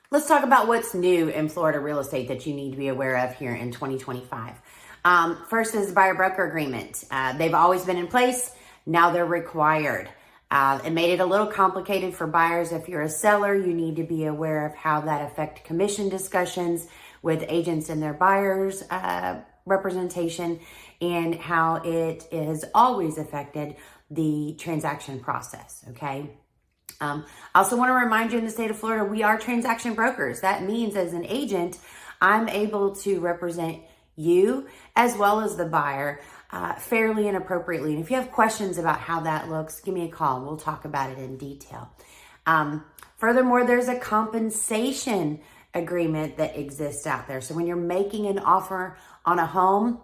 Let's talk about what's new in Florida real estate that you need to be aware of here in 2025. First is buyer broker agreement. They've always been in place. Now they're required. It made it a little complicated for buyers. If you're a seller, you need to be aware of how that affects commission discussions with agents and their buyers representation, and how it has always affected the transaction process. Okay. I also want to remind you, in the state of Florida, we are transaction brokers. That means as an agent, I'm able to represent you as well as the buyer fairly and appropriately. And if you have questions about how that looks, give me a call. We'll talk about it in detail. Furthermore, there's a compensation agreement that exists out there. So when you're making an offer on a home,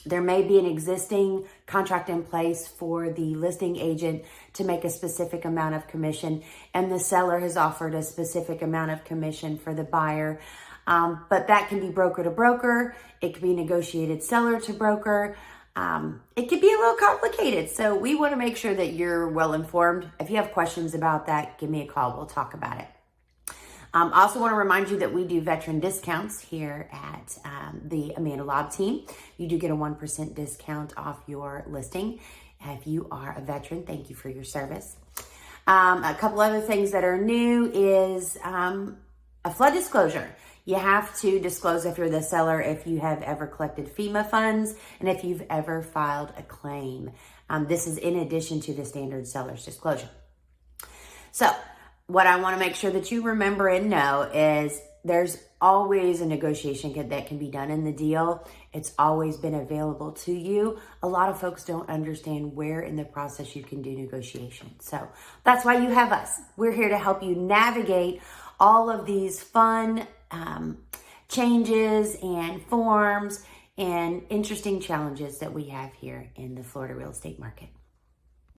there may be an existing contract in place for the listing agent to make a specific amount of commission, and the seller has offered a specific amount of commission for the buyer. But that can be broker to broker. It could be negotiated seller to broker. It could be a little complicated. So we want to make sure that you're well informed. If you have questions about that, give me a call. We'll talk about it. I also want to remind you that we do veteran discounts here at the Amanda Lobb team. You do get a 1% discount off your listing. If you are a veteran, thank you for your service. A couple other things that are new is a flood disclosure. You have to disclose, if you're the seller, if you have ever collected FEMA funds and if you've ever filed a claim. This is in addition to the standard seller's disclosure. So what I want to make sure that you remember and know is there's always a negotiation that can be done in the deal. It's always been available to you. A lot of folks don't understand where in the process you can do negotiation. So that's why you have us. We're here to help you navigate all of these fun changes and forms and interesting challenges that we have here in the Florida real estate market.